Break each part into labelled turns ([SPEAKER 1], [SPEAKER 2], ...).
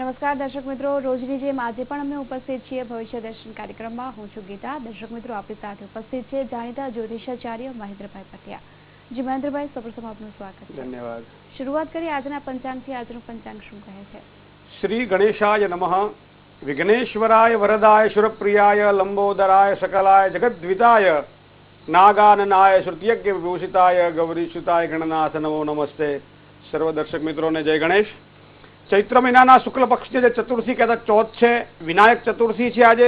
[SPEAKER 1] નમસ્કાર દર્શક મિત્રો, રોજની જેમ આજે પણ અમે ઉપસ્થિત છીએ ભવિષ્ય દર્શન કાર્યક્રમમાં. હું છું ગીતા. દર્શક મિત્રો, આપણી સાથે ઉપસ્થિત છે જાણીતા જ્યોતિષાચાર્ય મહેન્દ્રભાઈ પટિયા. જી મહેન્દ્રભાઈ, સૌપ્રથમ આપનું સ્વાગત છે.
[SPEAKER 2] ધન્યવાદ.
[SPEAKER 1] શરૂઆત કરીએ આજના પંચાંગથી. આજનું પંચાંગ શું કહે છે?
[SPEAKER 2] શ્રી ગણેશાય નમઃ. વિઘ્નેશ્વરાય વરદાય શુરપ્રિયાય લંબોદરાય સકલાય જગદ્વિતાય નાગાનનાય શ્રુતિયજ્ઞ વિભૂષિતાય ગૌરીસુતાય ગણનાથ નમો નમસ્તે. સર્વ દર્શક મિત્રોને જય ગણેશ. ચૈત્ર મહિનાના શુક્લ પક્ષની જે ચતુર્થી કહેતા ચોથ છે, વિનાયક ચતુર્થી છે. આજે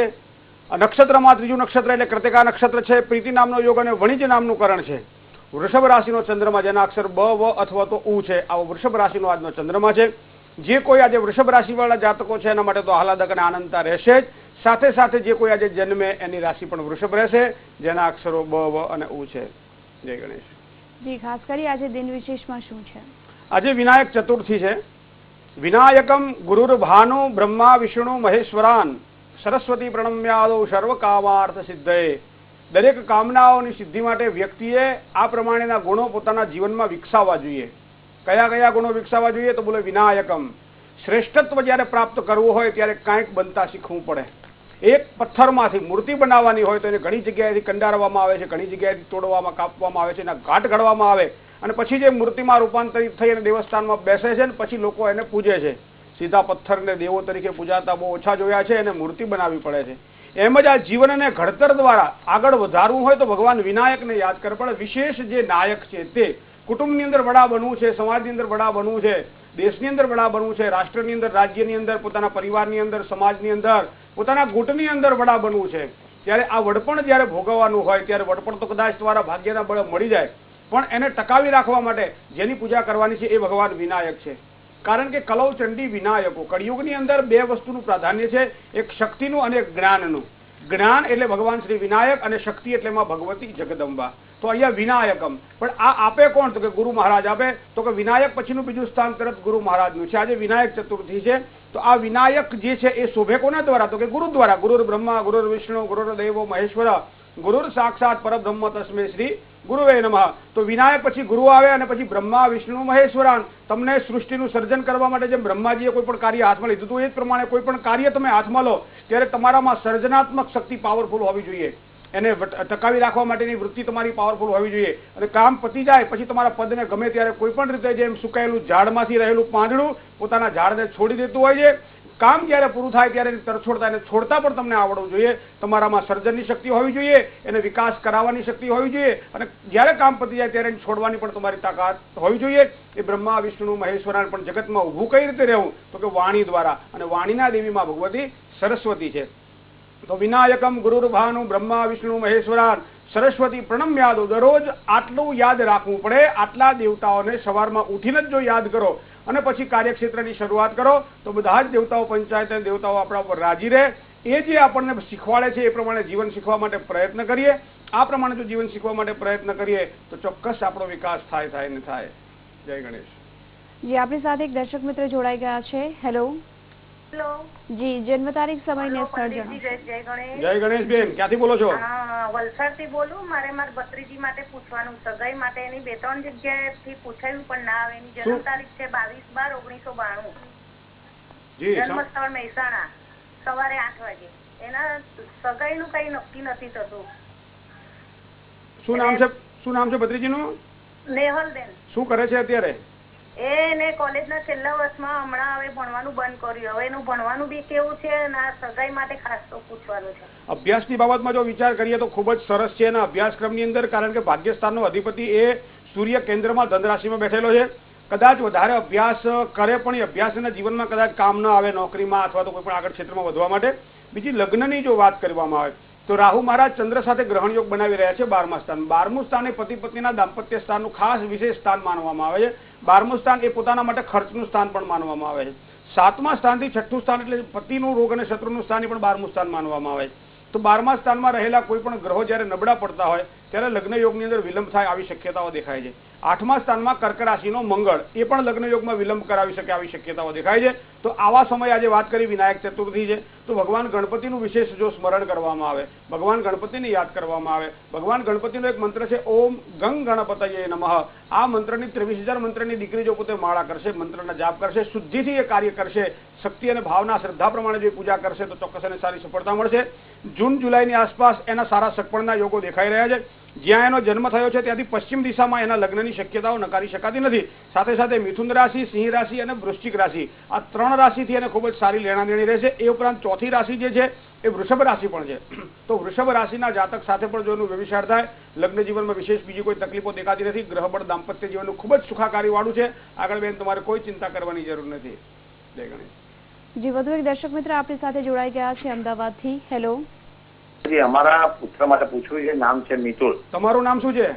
[SPEAKER 2] નક્ષત્રમાં ત્રીજું નક્ષત્ર એટલે કૃતિકા નક્ષત્ર છે. પ્રીતિ નામનો યોગ અને વણિજ નામનું કરણ છે. વૃષભ રાશિનો ચંદ્રમા જેના અક્ષર બ, વ અથવા તો ઉ છે, આવો વૃષભ રાશિનો આજનો ચંદ્રમા છે. જે કોઈ આજે વૃષભ રાશિવાળા જાતકો છે એના માટે તો આહલાદક અને આનંદતા રહેશે જ. સાથે સાથે જે કોઈ આજે જન્મે એની રાશિ પણ વૃષભ રહેશે, જેના અક્ષરો બ, વ અને ઉ છે. જય ગણેશ.
[SPEAKER 1] જી, ખાસ કરી આજે દિન વિશેષમાં શું છે?
[SPEAKER 2] આજે વિનાયક ચતુર્થી છે. વિનાયકમ ગુરુર્ભાનુ બ્રહ્મા વિષ્ણુ મહેશ્વરાન સરસ્વતી પ્રણમ્યાદો સર્વ કામાર્થ સિદ્ધયે. દરેક કામનાઓની સિદ્ધિ માટે વ્યક્તિએ આ પ્રમાણેના ગુણો પોતાના જીવનમાં વિકસાવવા જોઈએ. કયા કયા ગુણો વિકસાવવા જોઈએ? તો બોલે વિનાયકમ. શ્રેષ્ઠત્વ જ્યારે પ્રાપ્ત કરવું હોય ત્યારે કાંઈક બનતા શીખવું પડે. એક પથ્થરમાંથી મૂર્તિ બનાવવાની હોય તો એને ઘણી જગ્યાએથી કંડારવામાં આવે છે, ઘણી જગ્યાએથી તોડવામાં, કાપવામાં આવે છે, એના ઘાટ ઘડવામાં આવે અને પછી જે મૂર્તિમાં રૂપાંતરિત થઈ અને દેવસ્થાનમાં બેસે છે ને પછી લોકો એને પૂજે છે. સીધા પથ્થરને દેવો તરીકે પૂજાતા બહુ ઓછા જોયા છે, એને મૂર્તિ બનાવવી પડે છે. એમ જ આ જીવનને ઘડતર દ્વારા આગળ વધારવું હોય તો ભગવાન વિનાયકને યાદ કરે. પણ વિશેષ જે નાયક છે તે કુટુંબની અંદર વડા બનવું છે, સમાજની અંદર વડા બનવું છે, દેશની અંદર વડા બનવું છે, રાષ્ટ્રની અંદર, રાજ્યની અંદર, પોતાના પરિવારની અંદર, સમાજની અંદર, પોતાના ગુટની અંદર વડા બનવું છે. ત્યારે આ વડપણ જ્યારે ભોગવવાનું હોય ત્યારે વડપણ તો કદાચ તમારા ભાગ્યના બળે મળી જાય, પણ એને ટકાવી રાખવા માટે જેની પૂજા કરવાની છે એ ભગવાન વિનાયક છે. કારણ કે કલૌ ચંડી વિનાયકો. કળિયુગની અંદર બે વસ્તુનું પ્રાધાન્ય છે, એક શક્તિનું અને એક જ્ઞાનનું. જ્ઞાન એટલે ભગવાન શ્રી વિનાયક અને શક્તિ એટલે માં ભગવતી જગદંબા. તો અહીંયા વિનાયકમ. પણ આ આપે કોણ? તો કે ગુરુ મહારાજ આપે. તો કે વિનાયક પછીનું બીજું સ્થાન તરત ગુરુ મહારાજનું છે. આજે વિનાયક ચતુર્થી છે તો આ વિનાયક જે છે એ શોભે કોના દ્વારા? તો કે ગુરુ દ્વારા. ગુરુર બ્રહ્મા ગુરુર વિષ્ણુ ગુરુર દેવો મહેશ્વર ગુરુર સાક્ષાત પરબ્રહ્મ તસ્મે શ્રી ગુરુવે નમઃ. તો વિનાયક પછી ગુરુ આવે અને પછી બ્રહ્મા વિષ્ણુ મહેશ્વરાન. તમને સૃષ્ટિનું સર્જન કરવા માટે જેમ બ્રહ્માજીએ કોઈ પણ કાર્ય હાથમાં લીધું હતું એ જ પ્રમાણે કોઈ પણ કાર્ય તમે હાથમાં લો ત્યારે તમારામાં સર્જનાત્મક શક્તિ પાવરફુલ હોવી જોઈએ. એને ટકાવી રાખવા માટેની વૃત્તિ તમારી પાવરફુલ હોવી જોઈએ. અને કામ પતી જાય પછી તમારા પદને ગમે ત્યારે કોઈ પણ રીતે જેમ સુકાયેલું ઝાડમાંથી રહેલું પાંદડું પોતાના ઝાડને છોડી દેતું હોય છે, કામ જ્યારે પૂરું થાય ત્યારે તરછોડતા એને છોડતા પણ તમને આવડવું જોઈએ. તમારામાં સર્જનની શક્તિ હોવી જોઈએ, એને વિકાસ કરાવવાની શક્તિ હોવી જોઈએ અને જ્યારે કામ પતી જાય ત્યારે એને છોડવાની પણ તમારી તાકાત હોવી જોઈએ. એ બ્રહ્મા વિષ્ણુ મહેશ્વરાન પણ જગતમાં ઊભું કઈ રીતે રહેવું? તો કે વાણી દ્વારા. અને વાણીના દેવીમાં ભગવતી સરસ્વતી છે. તો વિનાયકમ ગુરુર્ભાનુ બ્રહ્મા વિષ્ણુ મહેશ્વરાન સરસ્વતી પ્રણમ્યાદો. દરરોજ આટલું યાદ રાખવું પડે. આટલા દેવતાઓને સવારમાં ઉઠીને જ જો યાદ કરો અને પછી કાર્યક્ષેત્રની શરૂઆત કરો તો બધા જ દેવતાઓ, પંચાયત દેવતાઓ આપણા ઉપર રાજી રહે. એ જે આપણને શીખવાડે છે એ પ્રમાણે જીવન શીખવા માટે પ્રયત્ન કરીએ. આ પ્રમાણે જો જીવન શીખવા માટે પ્રયત્ન કરીએ તો ચોક્કસ આપણો વિકાસ થાય ને થાય. જય ગણેશ.
[SPEAKER 1] જી, આપણી સાથે એક દર્શક મિત્ર જોડાઈ ગયા છે. હેલો.
[SPEAKER 3] હેલો
[SPEAKER 1] જી, જન્મ તારીખ, સમય ને સ્થળ જણાવો.
[SPEAKER 2] જય ગણેશ બેન, ક્યાંથી બોલો છો?
[SPEAKER 3] વલસાડથી બોલું. મારે મારા ભત્રીજી માટે પૂછવાનું, સગાઈ માટે. એની 2-3 જગ્યાએથી પૂછાયું પણ ના આવે. એની જન્મ તારીખ છે 22/12/1992. જન્મ સ્થળ મહેસાણા. સવારે 8 વાગે. એના સગાઈનું કઈ નક્કી નથી થતું.
[SPEAKER 2] શું નામ છે ભત્રીજીનું?
[SPEAKER 3] નેહલબેન.
[SPEAKER 2] શું કરે છે અત્યારે?
[SPEAKER 3] એને કોલેજના છેલ્લા વર્ષમાં હમણાં હવે ભણવાનું બંધ કર્યું. હવે એનું ભણવાનું બી કેવું છે અને આ સગાઈ માટે ખાસ તો પૂછવાનું છે.
[SPEAKER 2] અભ્યાસની બાબતમાં જો વિચાર કરીએ તો ખૂબ જ સરસ છે એના અભ્યાસક્રમની અંદર. કારણ કે ભાગ્યસ્થાનનો અધિપતિ એ સૂર્ય કેન્દ્રમાં ધન રાશિમાં બેઠેલો છે. કદાચ વધારે અભ્યાસ કરે પણ એ અભ્યાસના જીવનમાં કદાચ કામ ન આવે, નોકરીમાં અથવા તો કોઈ પણ આગળ ક્ષેત્રમાં વધવા માટે. બીજી લગ્નની જો વાત કરવામાં આવે તો રાહુ મહારાજ ચંદ્ર સાથે ગ્રહણ યોગ બનાવી રહ્યા છે 12મા સ્થાન. 12મું સ્થાન એ પતિ પત્નીના દાંપત્ય સ્થાનનું ખાસ વિશેષ સ્થાન માનવામાં આવે છે. 12મું સ્થાન એ પોતાના માટે ખર્ચનું સ્થાન પણ માનવામાં આવે છે. 7મા સ્થાનથી 6ઠું સ્થાન એટલે પતિનું રોગ અને શત્રુનું સ્થાન એ પણ 12મું સ્થાન માનવામાં આવે છે. તો 12મા સ્થાનમાં રહેલા કોઈ પણ ગ્રહો જ્યારે નબળા પડતા હોય ત્યારે લગ્ન યોગની અંદર વિલંબ થાય આવી શક્યતાઓ દેખાય છે. 8મા સ્થાનમાં કર્ક રાશિનો મંગળ એ પણ લગ્ન યોગમાં વિલંબ કરાવી શકે આવી શક્યતાઓ દેખાય છે. તો તો આવા સમયે આજે વાત કરી વિનાયક ચતુર્થી છે, તો ભગવાન ગણપતિનું વિશેષ જો સ્મરણ કરવામાં આવે, ભગવાન ગણપતિને યાદ કરવામાં આવે, ભગવાન ગણપતિનો એક મંત્ર છે ઓમ ગંગ ગણપતયે નમઃ. આ મંત્રની 23,000 મંત્રની દીકરી જો પોતે માળા કરશે, મંત્રના જાપ કરશે, શુદ્ધિથી એ કાર્ય કરશે, શક્તિ અને ભાવના શ્રદ્ધા પ્રમાણે જો પૂજા કરશે તો ચોક્કસ એને સારી સફળતા મળશે. જૂન જુલાઈની આસપાસ એના સારા સગપણના યોગો દેખાઈ રહ્યા છે. જ્યાં એનો જન્મ થયો છે ત્યાંથી પશ્ચિમ દિશામાં એના લગ્નની શક્યતાઓ નકારી શકાતી નથી. સાથે સાથે મિથુન રાશિ, સિંહ રાશિ અને વૃશ્ચિક રાશિ, આ 3 રાશિથી એને ખૂબ જ સારી લેણાદેણી રહેશે. એ ઉપરાંત ચોથી રાશિ જે છે એ વૃષભ રાશિ પણ છે. તો વૃષભ રાશિના જાતક સાથે પણ જો એનું વ્યવહાર થાય, લગ્ન જીવનમાં વિશેષ બીજી કોઈ તકલીફો દેખાતી નથી. ગ્રહબળ દાંપત્ય જીવનનું ખૂબ જ સુખાકારી વાળું છે. આગળ બેન તમારે કોઈ ચિંતા કરવાની જરૂર નથી. જય ગણેશ.
[SPEAKER 1] જી, વધુ એક દર્શક મિત્ર આપણી સાથે જોડાઈ ગયા છે અમદાવાદથી. હેલો
[SPEAKER 4] જી, અમારા પુત્ર માટે પૂછવું છે. નામ છે મિતુલ.
[SPEAKER 2] તમારું નામ શું છે?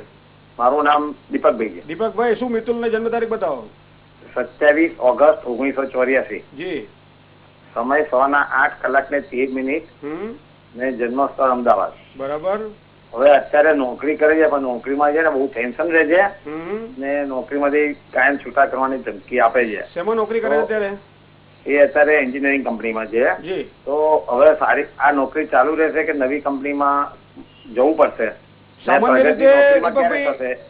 [SPEAKER 4] મારું નામ દીપકભાઈ છે.
[SPEAKER 2] દીપકભાઈ, શું મિતુલને જન્મ તારીખ બતાવો?
[SPEAKER 4] 27 ઓગસ્ટ 1984.
[SPEAKER 2] જી.
[SPEAKER 4] સમય સવારના 8 કલાક ને 13 ને જન્મ સ્થળ અમદાવાદ.
[SPEAKER 2] બરાબર.
[SPEAKER 4] હવે અત્યારે નોકરી કરે છે, પણ નોકરીમાં છે ને બહુ ટેન્શન રહે છે ને નોકરીમાંથી કાયમ છૂટા કરવાની ધમકી આપે છે.
[SPEAKER 2] શેમાં નોકરી કરે અત્યારે?
[SPEAKER 4] એ અત્યારે એન્જિનિયરિંગ કંપનીમાં છે.
[SPEAKER 2] જી.
[SPEAKER 4] તો હવે સારી આ નોકરી ચાલુ રહેશે કે નવી કંપનીમાં જવું પડશે?
[SPEAKER 2] સામાન્ય રીતે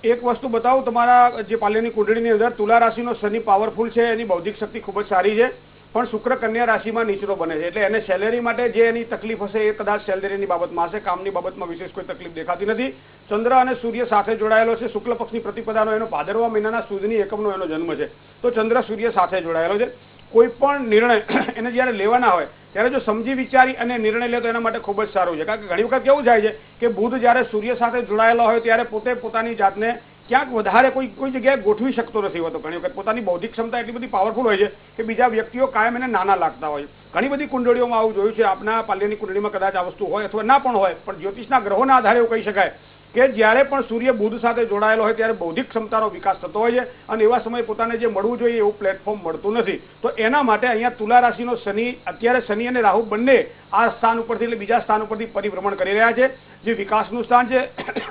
[SPEAKER 2] એક વસ્તુ બતાવું, તમારા જે પાલ્યની કુંડળીની અંદર તુલા રાશિનો શનિ પાવરફુલ છે, એની બૌદ્ધિક શક્તિ ખૂબ જ સારી છે, પણ શુક્ર કન્યા રાશિમાં નીચલો બને છે. એટલે એને સેલેરી માટે જે એની તકલીફ હશે એ કદાચ સેલેરીની બાબતમાં હશે. કામની બાબતમાં વિશેષ કોઈ તકલીફ દેખાતી નથી. ચંદ્ર અને સૂર્ય સાથે જોડાયેલો છે. શુક્લ પક્ષની પ્રતિપદાનો એનો ભાદરવા મહિનાના સુદની એકમનો એનો જન્મ છે. તો ચંદ્ર સૂર્ય સાથે જોડાયેલો છે. કોઈ પણ નિર્ણય એને જ્યારે લેવાના હોય ત્યારે જો સમજી વિચારી અને નિર્ણય લે તો એના માટે ખૂબ જ સારું છે. કારણ કે ઘણી વખત કેવું થાય છે કે બુધ જ્યારે સૂર્ય સાથે જોડાયેલો હોય ત્યારે પોતે પોતાની જાતને ક્યાંક વધારે કોઈ જગ્યાએ ગોઠવી શકતો નથી હોતો. ઘણી વખત પોતાની બૌદ્ધિક ક્ષમતા એટલી બધી પાવરફુલ હોય છે કે બીજા વ્યક્તિઓ કાયમ એને નાના લાગતા હોય. ઘણી બધી કુંડળીઓમાં આવું જોયું છે. આપના પાલ્યની કુંડળીમાં કદાચ આ વસ્તુ હોય અથવા ના પણ હોય, પણ જ્યોતિષના ગ્રહોના આધારે એવું કહી શકાય કે જ્યારે પણ સૂર્ય બુધ સાથે જોડાયેલો હોય ત્યારે બૌદ્ધિક ક્ષમતાનો વિકાસ થતો હોય છે અને એવા સમયે પોતાને જે મળવું જોઈએ એવું પ્લેટફોર્મ મળતું નથી. તો એના માટે અહીંયા તુલા રાશિનો શનિ, અત્યારે શનિ અને રાહુ બંને આ સ્થાન ઉપરથી એટલે બીજા સ્થાન ઉપરથી પરિભ્રમણ કરી રહ્યા છે. જે વિકાસનું સ્થાન છે,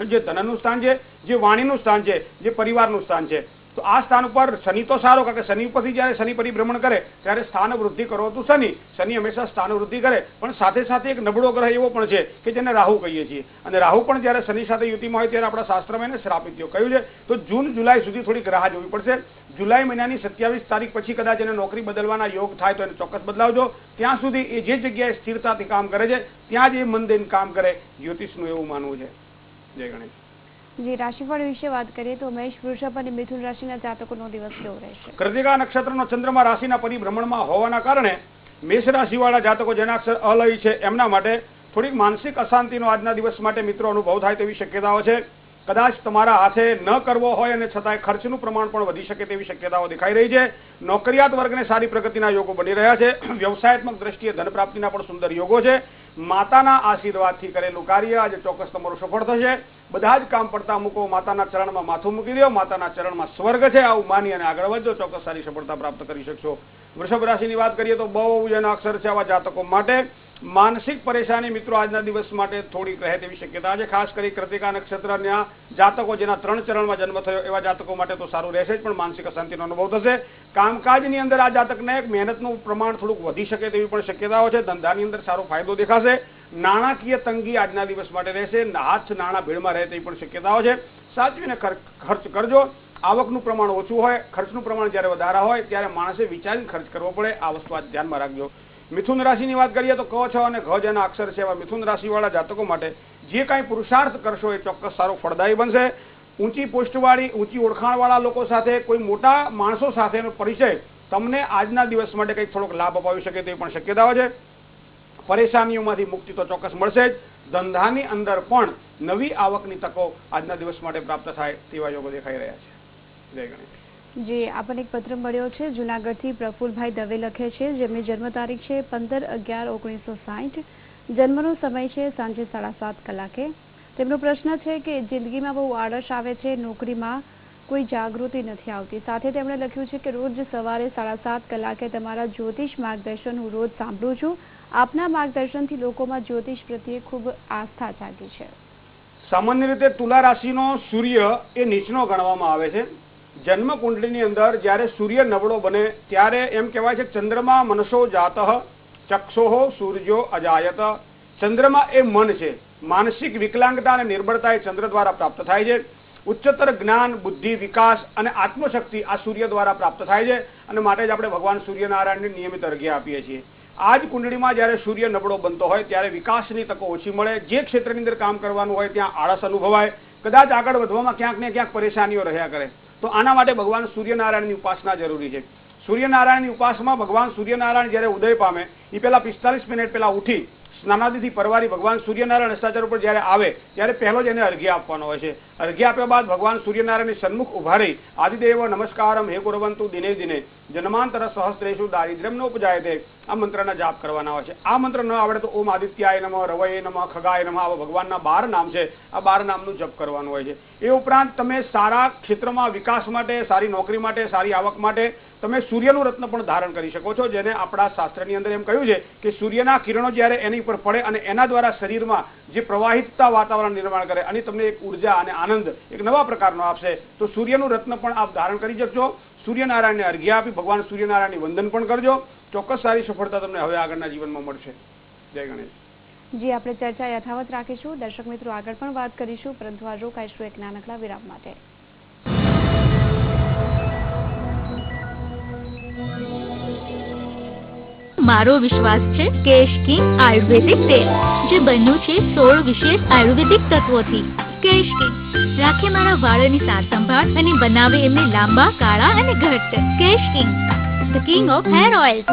[SPEAKER 2] જે ધનનું સ્થાન છે, જે વાણીનું સ્થાન છે, જે પરિવારનું સ્થાન છે. તો આ સ્થાન ઉપર શનિ તો સારો, કારણ કે શનિ ઉપરથી જ્યારે શનિ પરિભ્રમણ કરે ત્યારે સ્થાન વૃદ્ધિ કરો તો શનિ હંમેશા સ્થાન વૃદ્ધિ કરે. પણ સાથે સાથે એક નબળો ગ્રહ એવો પણ છે કે જેને રાહુ કહીએ છીએ, અને રાહુ પણ જ્યારે શનિ સાથે યુતિમાં હોય ત્યારે આપણા શાસ્ત્રમાં એને શ્રાપિત કહ્યું છે. તો જૂન જુલાઈ સુધી થોડીક રાહ જોવી પડશે. જુલાઈ મહિનાની 27 તારીખ પછી કદાચ એને નોકરી બદલવાના યોગ થાય તો એને ચોક્કસ બદલાવજો. ત્યાં સુધી એ જે જગ્યાએ સ્થિરતાથી કામ કરે છે ત્યાં જ એ મન દઈને કામ કરે, જ્યોતિષનું એવું માનવું છે. જય ગણેશ.
[SPEAKER 1] જી, રાશિફળ વિશે વાત કરીએ તો મેષ, વૃષભ અને મિથુન રાશિના જાતકોનો દિવસ કેવો રહેશે?
[SPEAKER 2] કૃતિકા નક્ષત્રનો ચંદ્રમા રાશિના પરિભ્રમણમાં હોવાના કારણે મેષ રાશિવાળા જાતકો જેના અક્ષર અલય છે એમના માટે થોડીક માનસિક અશાંતિનો આજના દિવસ માટે મિત્રો અનુભવ થાય તેવી શક્યતાઓ છે. કદાચ તમારા હાથે ન કરવો હોય અને છતાંય ખર્ચનું પ્રમાણ પણ વધી શકે તેવી શક્યતાઓ દેખાઈ રહી છે. નોકરિયાત વર્ગને સારી પ્રગતિના યોગો બની રહ્યા છે. વ્યવસાયાત્મક દ્રષ્ટિએ ધન પ્રાપ્તિના પણ સુંદર યોગો છે. માતાના આશીર્વાદથી કરેલું કાર્ય આજે ચોક્કસ તમારું સફળ થશે. બધા જ કામ પડતા મૂકો, માતાના ચરણમાં માથું મૂકી દો. માતાના ચરણમાં સ્વર્ગ છે, આવું માની અને આગળ વધજો, ચોક્કસ સારી સફળતા પ્રાપ્ત કરી શકશો. વૃષભ રાશિની વાત કરીએ તો બહુ જેના અક્ષર છે આવા જાતકો માટે માનસિક પરેશાની મિત્રો આજના દિવસ માટે થોડીક રહે તેવી શક્યતા છે. ખાસ કરી કૃતિકા નક્ષત્રના જાતકો જેના 3 ચરણમાં જન્મ થયો એવા જાતકો માટે તો સારું રહેશે જ, પણ માનસિક અશાંતિનો અનુભવ થશે. કામકાજની અંદર આ જાતકને મહેનતનું પ્રમાણ થોડુંક વધી શકે તેવી પણ શક્યતાઓ છે. ધંધાની અંદર સારો ફાયદો દેખાશે. નાણાકીય તંગી આજના દિવસ માટે રહેશે. હાથ નાણાં ભીડમાં રહે તેવી પણ શક્યતાઓ છે. સાચવીને ખર્ચ કરજો. આવકનું પ્રમાણ ઓછું હોય, ખર્ચનું પ્રમાણ જ્યારે વધારે હોય ત્યારે માણસે વિચારીને ખર્ચ કરવો પડે. આ વસ્તુ આજ ધ્યાનમાં રાખજો. મિથુન રાશિની વાત કરીએ તો ક, છ અને ઘ જેના અક્ષર છે એવા મિથુન રાશિવાળા જાતકો માટે જે કાંઈ પુરુષાર્થ કરશો એ ચોક્કસ સારો ફળદાયી બનશે. ઊંચી પોસ્ટવાળી, ઊંચી ઓળખાણવાળા લોકો સાથે, કોઈ મોટા માણસો સાથેનો પરિચય તમને આજના દિવસ માટે કંઈક થોડોક લાભ અપાવી શકે તેવી પણ શક્યતાઓ છે. પરેશાનીઓમાંથી મુક્તિ તો ચોક્કસ મળશે જ. ધંધાની અંદર પણ નવી આવકની તકો આજના દિવસ માટે પ્રાપ્ત થાય તેવા યોગો દેખાઈ રહ્યા છે. જય ગણેશ.
[SPEAKER 1] જી, આપણને એક પત્ર મળ્યો છે જુનાગઢથી. પ્રફુલભાઈ દવે લખે છે, જેમની જન્મ તારીખ છે 15/11/1960. જન્મનો સમય છે સાંજે 7:30 કલાકે. તેમનો પ્રશ્ન છે કે જિંદગીમાં બહુ આળસ આવે છે, નોકરીમાં કોઈ જાગૃતિ નથી આવતી. સાથે તેમણે લખ્યું છે કે રોજ સવારે 7:30 કલાકે તમારા જ્યોતિષ માર્ગદર્શન હું રોજ સાંભળું છું. આપના માર્ગદર્શનથી લોકોમાં જ્યોતિષ પ્રત્યે ખૂબ આસ્થા જાગી છે.
[SPEAKER 2] સામાન્ય રીતે તુલા રાશિનો સૂર્ય એ નીચનો ગણવામાં આવે છે. જન્મ કુંડળીની અંદર જ્યારે સૂર્ય નબળો બને ત્યારે એમ કહેવાય છે ચંદ્રમા મનસો જાતઃ ચક્ષોઃ સૂર્યો અજાયત. ચંદ્રમા એ મન છે. માનસિક વિકલાંગતા અને નિર્બળતા એ ચંદ્ર દ્વારા પ્રાપ્ત થાય છે. ઉચ્ચતર જ્ઞાન, બુદ્ધિ, વિકાસ અને આત્મશક્તિ આ સૂર્ય દ્વારા પ્રાપ્ત થાય છે અને માટે જ આપણે ભગવાન સૂર્યનારાયણને નિયમિત અર્ઘ્ય આપીએ છીએ. આ જ કુંડળીમાં જ્યારે સૂર્ય નબળો બનતો હોય ત્યારે વિકાસની તકો ઓછી મળે. જે ક્ષેત્રની અંદર કામ કરવાનું હોય ત્યાં આળસ અનુભવાય. કદાચ આગળ વધવામાં ક્યાંક ને ક્યાંક પરેશાનીઓ રહ્યા કરે. તો આના માટે ભગવાન સૂર્યનારાયણની ઉપાસના જરૂરી છે. સૂર્યનારાયણની ઉપાસનામાં ભગવાન સૂર્યનારાયણ જ્યારે ઉદય પામે એ પહેલા 45 મિનિટ પહેલા ઉઠી સ્નાનાદિથી પરવારી ભગવાન સૂર્યનારાયણ અષ્ટાચર ઉપર જ્યારે આવે ત્યારે પહેલો જ એને અર્ઘ્ય આપવાનો હોય છે. અર્ઘ્ય આપ્યા બાદ ભગવાન સૂર્યનારાયણની સન્મુખ ઉભા રહી આદિદેવ નમસ્કારમ હે કુર્વંતુ દિને દિને જન્માંતર સહસ્ત્રેષુ દારિદ્ર્યમ નોપજાયતે આ મંત્રના જાપ કરવાના હોય છે. આ મંત્ર ન આવડે તો ઓમ આદિત્યાય નમઃ, રવયે નમઃ, ખગાય નમઃ આવા ભગવાનના 12 નામ છે. આ 12 નામનું જપ કરવાનું હોય છે. એ ઉપરાંત તમે સારા ક્ષેત્રમાં વિકાસ માટે, સારી નોકરી માટે, સારી આવક માટે તમે સૂર્યનું રત્ન પણ ધારણ કરી શકો છો. જેને આપણા શાસ્ત્રની અંદર એમ કહ્યું છે કે સૂર્યના કિરણો જ્યારે એની ઉપર પડે અને એના દ્વારા શરીરમાં જે પ્રવાહિતતા વાતાવરણ નિર્માણ કરે અને તમને એક ઉર્જા અને આનંદ એક નવા પ્રકારનો આપશે. તો સૂર્યનું રત્ન પણ આપ ધારણ કરી શકશો. સૂર્યનારાયણને અર્ઘ્ય આપી ભગવાન સૂર્યનારાયણની વંદન પણ કરજો. ચોક્કસ સારી સફળતા તમને હવે આગળના જીવનમાં મળશે. જય ગણેશ.
[SPEAKER 1] જી, આપણે ચર્ચા યથાવત રાખીશું. દર્શક મિત્રો, આગળ પણ વાત કરીશું, પરંતુ આ રોકાઈશું એક નાનકડા વિરામ માટે.
[SPEAKER 5] મારો વિશ્વાસ છે કેશ કિંગ આયુર્વેદિક તેલ, જે બન્યું છે 16 વિશેષ આયુર્વેદિક તત્વોથી. કેશ કિંગ રાખે મારા વાળની સાર સંભાળ અને બનાવે એમને લાંબા, કાળા અને ઘટ્ટ. Kesh king, the king of hair oil.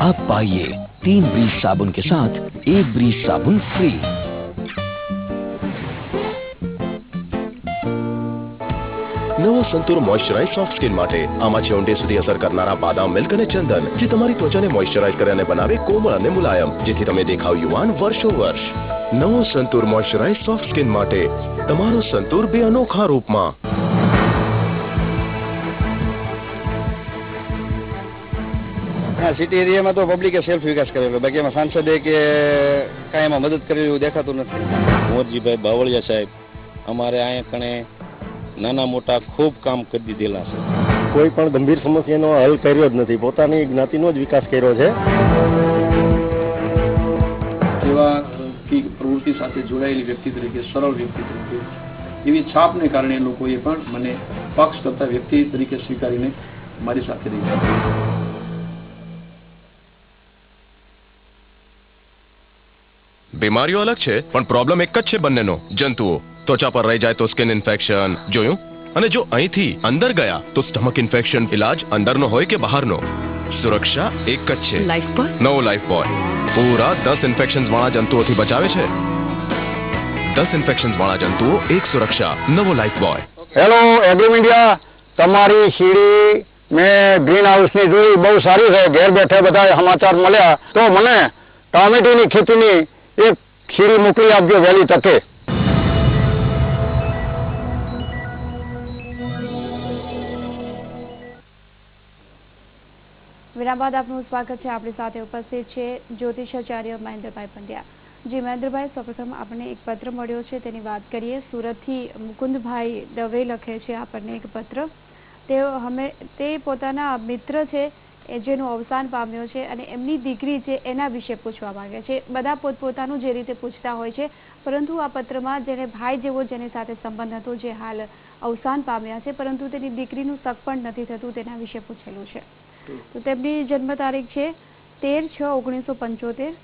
[SPEAKER 6] आप पाइए 3 ब्रीज साबुन के साथ 1 ब्रीज साबुन फ्री. નવો સંતૂર મોઇશ્ચરાઇઝ સોફ્ટ સ્કિન માટે આમાં છે ઊંડે સુધી અસર કરનારા બાદામ મિલ્ક અને ચંદન, જે તમારી ત્વચાને મોઇશ્ચરાઇઝ કરે અને બનાવે કોમળ અને મુલાયમ, જેથી તમે દેખાવ યુવાન વર્ષો વર્ષ. નવો સંતૂર મોઇશ્ચરાઇઝ સોફ્ટ સ્કિન માટે તમારો સંતૂર બે અનોખા રૂપમાં.
[SPEAKER 7] સિટી એરિયામાં તો પબ્લિકે સેલ્ફ વિકાસ કરેલો, બાકી એમાં સાંસદે કે કાંઈ એમાં મદદ કરેલી એવું દેખાતું નથી.
[SPEAKER 8] મોરજીભાઈ બાવળિયા સાહેબ અમારે અહીંયા કણે નાના મોટા ખૂબ કામ કરી દીધેલા છે.
[SPEAKER 9] કોઈ પણ ગંભીર સમસ્યાનો હલ કર્યો જ નથી, પોતાની જ્ઞાતિનો જ વિકાસ કર્યો છે.
[SPEAKER 10] એવા પ્રવૃત્તિ સાથે જોડાયેલી વ્યક્તિ તરીકે, સરળ વ્યક્તિ તરીકે એવી છાપને કારણે લોકોએ પણ મને પક્ષ કરતા વ્યક્તિ તરીકે સ્વીકારીને મારી સાથે રહી.
[SPEAKER 6] બીમારીઓ અલગ છે પણ પ્રોબ્લેમ એક જ છે બંનેનો, જંતુઓ. ત્વચા પર રહી જાય તો સ્કિન ઇન્ફેક્શન, જોયું? અને જો અહીંથી અંદર ગયા તો સ્ટમક ઇન્ફેક્શન. ઇલાજ અંદરનો હોય કે બહારનો, સુરક્ષા એક જ છે. નવો લાઈફ બોય પૂરા 10 ઇન્ફેક્શન્સ વાળા જંતુઓથી બચાવે છે. 10 ઇન્ફેક્શન્સ વાળા જંતુઓ, એક સુરક્ષા. નવો life boy.
[SPEAKER 9] Hello agro India, તમારી સીડી મેં ગ્રીન હાઉસની જોઈ, બહુ સારી છે. ઘેર બેઠે બધા સમાચાર મળ્યા, તો મને ટામેટીની ખેતીની એક સીડી મોકલી આપજો વહેલી તકે.
[SPEAKER 1] વિરામ બાદ આપનું સ્વાગત છે. આપણી સાથે ઉપસ્થિત છે જ્યોતિષાચાર્ય મહેન્દ્રભાઈ પંડ્યા. જી મહેન્દ્રભાઈ, સૌપ્રથમ આપણને એક પત્ર મળ્યો છે તેની વાત કરીએ. સુરતથી મુકુંદભાઈ દવે લખે છે આપણને એક પત્ર. તે પોતાના મિત્ર છે જેનું અવસાન પામ્યો છે અને એમની દીકરી છે એના વિશે પૂછવા માંગે છે. બધા પોતપોતાનું જે રીતે પૂછતા હોય છે, પરંતુ આ પત્રમાં જેને ભાઈ જેવો જેની સાથે સંબંધ હતો, જે હાલ અવસાન પામ્યા છે, પરંતુ તેની દીકરીનું શક પણ નથી થતું, તેના વિશે પૂછેલું છે. તો તેમની જન્મ તારીખ છે 13/6/1975,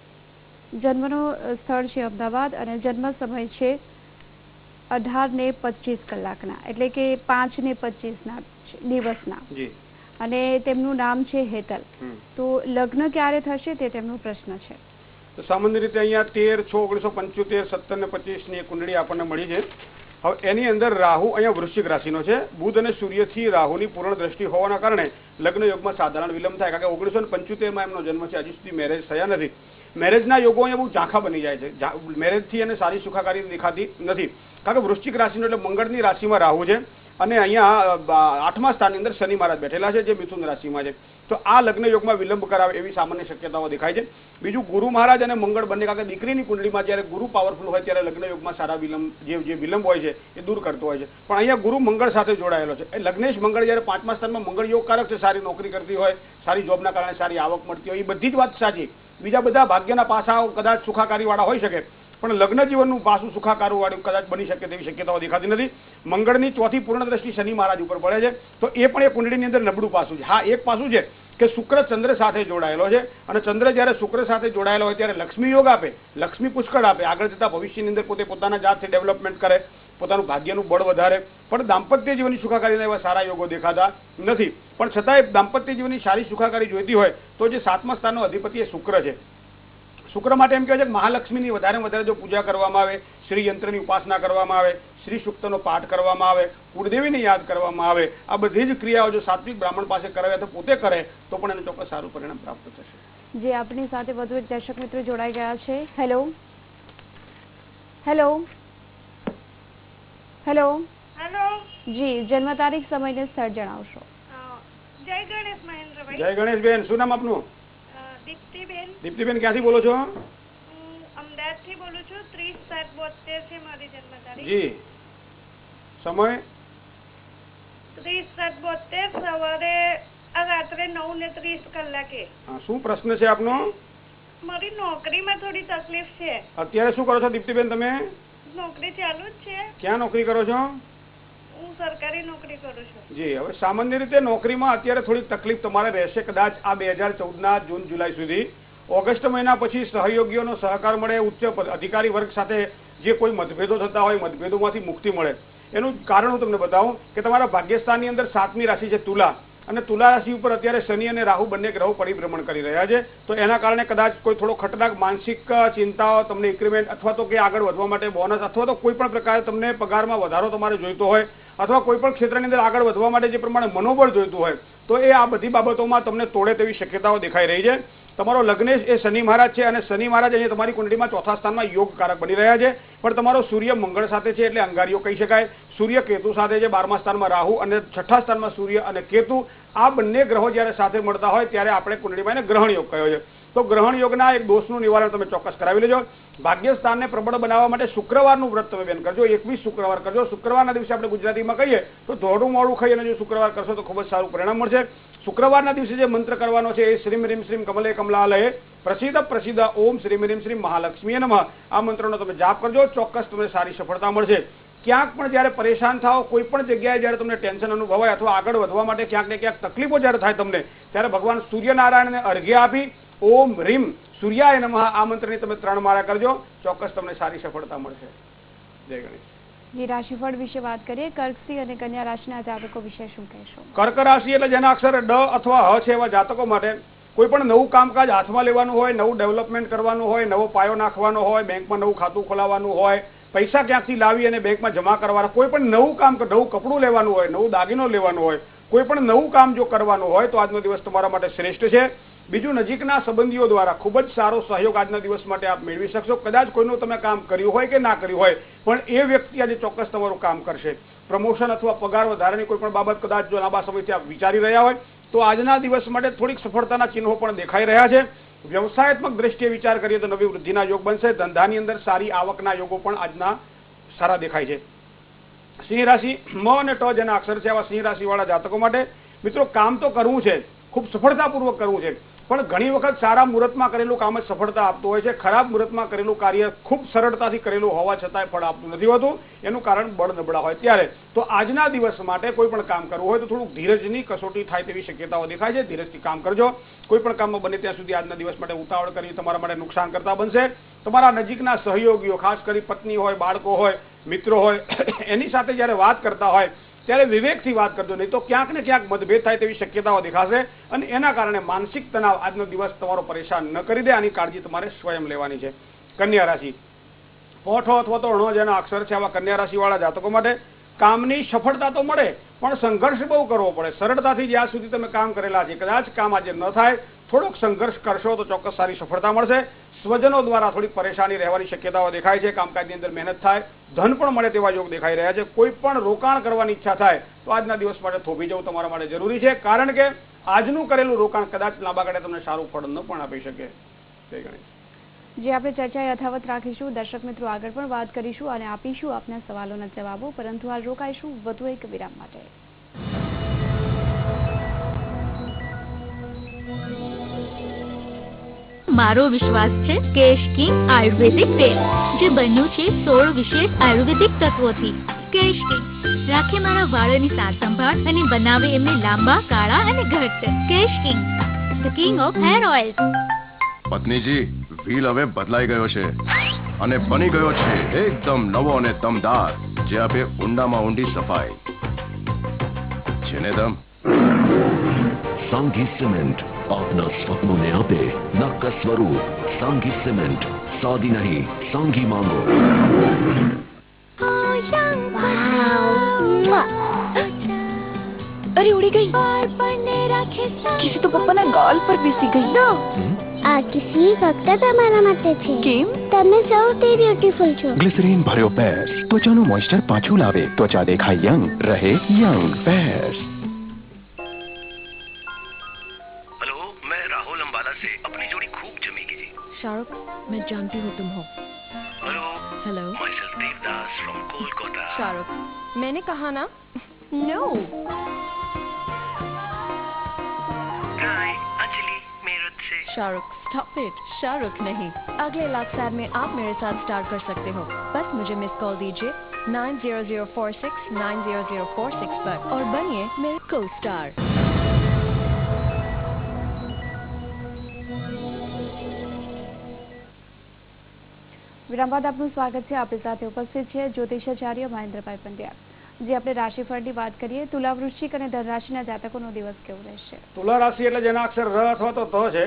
[SPEAKER 1] જન્મનું સ્થળ છે અમદાવાદ અને જન્મ સમય છે 18:25 કલાકના, એટલે કે 5:25 દિવસના. અને તેમનું નામ છે હેતલ. તો લગ્ન ક્યારે થશે તે તેમનો પ્રશ્ન છે.
[SPEAKER 2] તો સામાન્ય રીતે અહીંયા 13/6/1975 17:25 ની કુંડળી આપણને મળી છે. હવે એની અંદર રાહુ અહીંયા વૃશ્ચિક રાશિનો છે. બુધ અને સૂર્યથી રાહુની પૂર્ણ દ્રષ્ટિ હોવાના કારણે લગ્ન યોગમાં સાધારણ વિલંબ થાય, કારણ કે 1975 એમનો જન્મ છે, હજી સુધી મેરેજ થયા નથી. મેરેજના યોગો અહીંયા બહુ ઝાંખા બની જાય છે. મેરેજથી અને સારી સુખાકારી દેખાતી નથી, કારણ કે વૃશ્ચિક રાશિનો એટલે મંગળની રાશિમાં રાહુ છે અને અહીંયા 8મા સ્થાનની અંદર શનિ મહારાજ બેઠેલા છે, જે મિથુન રાશિમાં છે. તો આ લગ્ન યોગમાં વિલંબ કરાવે એવી સામાન્ય શક્યતાઓ દેખાય છે. બીજું ગુરુ મહારાજ અને મંગળ બંને, કારણ કે દીકરીની કુંડળીમાં જ્યારે ગુરુ પાવરફુલ હોય ત્યારે લગ્ન યોગમાં સારા વિલંબ હોય છે એ દૂર કરતો હોય છે. પણ અહીંયા ગુરુ મંગળ સાથે જોડાયેલો છે. એ લગ્નેશ મંગળ જ્યારે 5મા સ્થાનમાં મંગળ યોગકારક છે, સારી નોકરી કરતી હોય, સારી જોબના કારણે સારી આવક મળતી હોય, એ બધી જ વાત સાચી. બીજા બધા ભાગ્યના પાસાઓ કદાચ સુખાકારી વાળા હોઈ શકે, પણ લગ્ન જીવનનું પાસું સુખાકારું વાળું કદાચ બની શકે તેવી શક્યતાઓ દેખાતી નથી. મંગળની ચોથી પૂર્ણ દ્રષ્ટિ શનિ મહારાજ ઉપર પડે છે, તો એ પણ એ કુંડળીની અંદર નબળું પાસું છે. હા, એક પાસું છે કે શુક્ર ચંદ્ર સાથે જોડાયેલો છે, અને ચંદ્ર જ્યારે શુક્ર સાથે જોડાયેલો હોય ત્યારે લક્ષ્મી યોગ આપે, લક્ષ્મી પુષ્કળ આપે, આગળ જતા ભવિષ્યની અંદર પોતે પોતાના જાતથી ડેવલપમેન્ટ કરે, પોતાનું ભાગ્યનું બળ વધારે. પણ દાંપત્ય જીવનની સુખાકારીના એવા સારા યોગો દેખાતા નથી. પણ છતાંય દાંપત્ય જીવનની સારી સુખાકારી જોઈતી હોય તો જે 7મા સ્થાનનો અધિપતિ એ શુક્ર છે. શુક્ર માટે એમ કહેવાય છે કે મહાલક્ષ્મીની વધારે જો પૂજા કરવામાં આવે, શ્રી યંત્રની ઉપાસના કરવામાં આવે, શ્રી સૂક્તનો પાઠ કરવામાં આવે, કુળદેવીને યાદ કરવામાં આવે, આ બધી જ ક્રિયાઓ જો સાત્વિક બ્રાહ્મણ પાસે કરાવે તો પોતે કરે તો પણ એને ચોક્કસ સારું પરિણામ પ્રાપ્ત થશે.
[SPEAKER 1] જે આપણી સાથે વધુ એક દર્શક મિત્રો જોડાઈ ગયા છે. હેલો હેલો હેલો
[SPEAKER 11] હેલો
[SPEAKER 1] જી, જન્મ તારીખ, સમય ને સ્થળ જણાવશો.
[SPEAKER 11] જય ગણેશ મહેન્દ્રભાઈ.
[SPEAKER 2] જય ગણેશબેન, શું નામ આપનું?
[SPEAKER 11] દીપ્તિબેન.
[SPEAKER 2] દીપ્તિબેન, ક્યાંથી બોલો છો?
[SPEAKER 11] અમદાવાદથી બોલું છું. 30/7/72 છે મારી જન્મ તારીખ.
[SPEAKER 2] જી, સમય?
[SPEAKER 11] 30/7/72 સવારે રાત્રે 9:30
[SPEAKER 2] શું પ્રશ્ન છે આપનો?
[SPEAKER 11] મારી નોકરીમાં થોડી તકલીફ છે.
[SPEAKER 2] અત્યારે શું કરો છો દીપ્તિબેન તમે?
[SPEAKER 11] નોકરી ચાલુ જ છે.
[SPEAKER 2] ક્યાં નોકરી કરો છો?
[SPEAKER 11] હું સરકારી નોકરી કરું છું.
[SPEAKER 2] જી, હવે સામાન્ય રીતે નોકરીમાં અત્યારે થોડી તકલીફ તમારે રહેશે કદાચ આ 2014ના જૂન જુલાઈ સુધી. ઓગસ્ટ મહિના પછી સહયોગીઓનો સહકાર મળે, ઉચ્ચ અધિકારી વર્ગ સાથે જે કોઈ મતભેદો થતા હોય મતભેદોમાંથી મુક્તિ મળે. એનું કારણ હું તમને બતાવું કે તમારા ભાગ્યસ્થાનની અંદર 7મી રાશિ છે તુલા, અને તુલા રાશિ ઉપર અત્યારે શનિ અને રાહુ બંને ગ્રહો પરિભ્રમણ કરી રહ્યા છે. તો એના કારણે કદાચ કોઈ થોડો ખતરનાક માનસિક ચિંતાઓ, તમને ઇન્ક્રીમેન્ટ અથવા તો કે આગળ વધવા માટે બોનસ અથવા તો કોઈ પણ પ્રકારે તમને પગારમાં વધારો તમારે જોઈતો હોય, અથવા કોઈ પણ ક્ષેત્રની અંદર આગળ વધવા માટે જે પ્રમાણે મનોબળ જોઈતું હોય, તો એ આ બધી બાબતોમાં તમને તોડે તેવી શક્યતાઓ દેખાઈ રહી છે. તમારો લગ્નેશ એ શનિ મહારાજ છે, અને શનિ મહારાજ અહીંયા તમારી કુંડળીમાં 4થા સ્થાનમાં યોગકારક બની રહ્યા છે. પણ તમારો સૂર્ય મંગળ સાથે છે એટલે અંગારીઓ કહી શકાય. સૂર્ય કેતુ સાથે છે, 12મા સ્થાનમાં રાહુ અને 6થા સ્થાનમાં સૂર્ય અને કેતુ, આ બંને ગ્રહો જ્યારે સાથે મળતા હોય ત્યારે આપણે કુંડળીમાં એને ગ્રહણ યોગ કહ્યો છે. તો ગ્રહણ યોગના એક દોષનું નિવારણ તમે ચોક્કસ કરાવી લેજો. ભાગ્યસ્થાનને પ્રબળ બનાવવા માટે શુક્રવારનું વ્રત તમે બેન કરજો. 21 શુક્રવાર કરજો. શુક્રવારના દિવસે આપણે ગુજરાતીમાં કહીએ તો ધોળું મોડું ખાઈ અને જો શુક્રવાર કરશો તો ખૂબ જ સારું પરિણામ મળશે. શુક્રવારના દિવસે જે મંત્ર કરવાનો છે એ શ્રીમ રીમ શ્રીમ કમલે કમલાલયે પ્રસિદ્ધ ઓમ શ્રીમ રીમ શ્રીમ મહાલક્ષ્મીએ નમઃ, આ મંત્રનો તમે જાપ કરજો. ચોક્કસ તમને સારી સફળતા મળશે. ક્યાંક પણ જ્યારે પરેશાન થાઓ, કોઈ પણ જગ્યાએ જ્યારે તમને ટેન્શન અનુભવાય અથવા આગળ વધવા માટે ક્યાંક ને ક્યાંક તકલીફો જ્યારે થાય તમને, ત્યારે ભગવાન સૂર્યનારાયણને અર્ઘ્ય આપી ઓમ રીમ સૂર્યાય નમઃ આ મંત્રની તમે 3 માળા કરજો. ચોક્કસ તમને સારી સફળતા મળશે. જય ગણેશ.
[SPEAKER 1] જે રાશિફળ વિશે વાત કરીએ, કર્ક, સિંહ અને કન્યા રાશિના જાતકો વિશે શું કહેશો?
[SPEAKER 2] કર્ક રાશિ એટલે જેના અક્ષર ડ અથવા હ છે એવા જાતકો માટે કોઈ પણ નવું કામકાજ હાથમાં લેવાનું હોય, નવું ડેવલપમેન્ટ કરવાનું હોય, નવો પાયો નાખવાનો હોય, બેંકમાં નવું ખાતું ખોલાવવાનું હોય, પૈસા ક્યાંકથી લાવી અને બેંકમાં જમા કરવાના, કોઈ પણ નવું કામ, નવું કપડું લેવાનું હોય, નવું દાગીનો લેવાનું હોય, કોઈ પણ નવું કામ જો કરવાનું હોય તો આજનો દિવસ તમારા માટે શ્રેષ્ઠ છે. બીજું, નજીકના સંબંધીઓ દ્વારા ખૂબ જ સારો સહયોગ આજના દિવસ માટે આપ મેળવી શકશો. કદાચ કોઈનું તમે કામ કર્યું હોય કે ના કર્યું હોય, પણ એ વ્યક્તિ આજે ચોક્કસ તમારું કામ કરશે. પ્રમોશન અથવા પગાર વધારાની કોઈ પણ બાબત કદાચ જો લાંબા સમયથી આપ વિચારી રહ્યા હોય તો આજના દિવસ માટે થોડીક સફળતાના ચિહ્નો પણ દેખાઈ રહ્યા છે. વ્યવસાયાત્મક દ્રષ્ટિએ વિચાર કરીએ તો નવી વૃદ્ધિના યોગ બનશે. ધંધાની અંદર સારી આવકના યોગો પણ આજના સારા દેખાય છે. સિંહ રાશિ મ અને ટ જેના અક્ષર છે, આવા સિંહ રાશિવાળા જાતકો માટે મિત્રો કામ તો કરવું છે, ખૂબ સફળતાપૂર્વક કરવું છે, પણ ઘણી વખત સારા મુહૂર્તમાં કરેલું કામ જ સફળતા આપતું હોય છે. ખરાબ મુહૂર્તમાં કરેલું કાર્ય ખૂબ સરળતાથી કરેલું હોવા છતાંય ફળ આપતું નથી હોતું. એનું કારણ બળ નબળા હોય ત્યારે. તો આજના દિવસ માટે કોઈ પણ કામ કરવું હોય તો થોડુંક ધીરજની કસોટી થાય તેવી શક્યતાઓ દેખાય છે. ધીરજથી કામ કરજો. કોઈ પણ કામમાં બને ત્યાં સુધી આજના દિવસ માટે ઉતાવળ કરી તમારા માટે નુકસાન કરતા બનશે. તમારા નજીકના સહયોગીઓ, ખાસ કરી પત્ની હોય, બાળકો હોય, મિત્રો હોય, એની સાથે જ્યારે વાત કરતા હોય ત્યારે વિવેકથી વાત કરજો, નહીં તો ક્યાંક ને ક્યાંક મતભેદ થાય તેવી શક્યતાઓ દેખાશે અને એના કારણે માનસિક તણાવ આજનો દિવસ તમારો પરેશાન ન કરી દે. આની કાળજી તમારે સ્વયં લેવાની છે. કન્યા રાશિ પોઠો અથવા તો અણો જેના અક્ષર છે, આવા કન્યા રાશિવાળા જાતકો માટે કામની સફળતા તો મળે પણ સંઘર્ષ બહુ કરવો પડે. સરળતાથી જ્યાં સુધી તમે કામ કરેલા છે, કદાચ કામ આજે ન થાય, થોડોક સંઘર્ષ કરશો તો ચોક્કસ સારી સફળતા મળશે. સ્વજનો દ્વારા થોડી પરેશાની રહેવાની શક્યતાઓ દેખાય છે. કામકાજની અંદર મહેનત થાય, ધન પણ મળે તેવા યોગ દેખાઈ રહ્યા છે. કોઈ પણ રોકાણ કરવાની ઈચ્છા થાય તો આજના દિવસ માટે થોભી જવું તમારા માટે જરૂરી છે. કારણ કે આજનું કરેલું રોકાણ કદાચ લાંબા ગાળે તમને સારું ફળ ન પણ આપી શકે. જય ગણેશ.
[SPEAKER 1] જે આપણે ચર્ચા યથાવત રાખીશું. દર્શક મિત્રો આગળ પણ વાત કરીશું અને આપીશું આપના સવાલોના જવાબો, પરંતુ હાલ રોકાઈશું વધુ એક વિરામ માટે.
[SPEAKER 5] મારો વિશ્વાસ છે કેશ કિંગ આયુર્વેદિક તેલ, જે બન્યું છે 16 વિશેષ આયુર્વેદિક તત્વોથી. કેશ કિંગ રાખે મારા વાળની સાર સંભાળ અને બનાવે એમને લાંબા, કાળા અને ઘટ્ટ. Kesh king, the king of hair oil.
[SPEAKER 6] પત્નીજી, વ્હીલ હવે બદલાઈ ગયો છે અને બની ગયો છે એકદમ નવો અને દમદાર, જે આપે ઊંડામાં ઊંડી સફાઈ. જેને દમ
[SPEAKER 12] सांगी सीमेंट अपना स्वप्नों ने आपे नक्का स्वरूप. सांगी सीमेंट, सादी नहीं, सांगी मांगो.
[SPEAKER 13] अरे उड़ी गई. किसी तो पप्पा ना गाल पर बेसी गई.
[SPEAKER 14] આ કિસી વખત તમારા માટે છે.
[SPEAKER 13] કેમ?
[SPEAKER 14] તમે સૌથી બ્યુટીફુલ છો.
[SPEAKER 15] ગ્લિસરીન ભર્યો પેર્સ ત્વચાનું મોઇસ્ચર પાછું લાવે, ત્વચા દેખાય યંગ, રહે યંગ. પેર્સ.
[SPEAKER 12] हेलो, मैं राहुल अंबाला से. अपनी जोड़ी खूब जमेगी.
[SPEAKER 13] शाहरुख, मैं जानती हूँ तुम हो.
[SPEAKER 12] Hello.
[SPEAKER 13] Hello.
[SPEAKER 12] Myself Devdas from Kolkata.
[SPEAKER 13] Shahrukh, मैंने कहा ना. नो.
[SPEAKER 12] हाय, अंजलि मेरठ से.
[SPEAKER 13] Shahrukh, stop it. शाहरुख नहीं, अगले लाख साल में आप मेरे साथ स्टार्ट कर सकते हो. बस मुझे मिस कॉल दीजिए 9004690046 पर और बनिए मेरे को स्टार.
[SPEAKER 1] વિરામ બાદ આપનું સ્વાગત છે. આપણી સાથે ઉપસ્થિત છે જ્યોતિષાચાર્ય મહેન્દ્રભાઈ પંડ્યા. જે આપણે રાશિફળની વાત કરીએ, તુલા, વૃશ્ચિક અને ધન રાશિના જાતકોનો દિવસ કેવો રહેશે?
[SPEAKER 2] તુલા રાશિ એટલે જેના અક્ષર ર અથવા તો ત છે.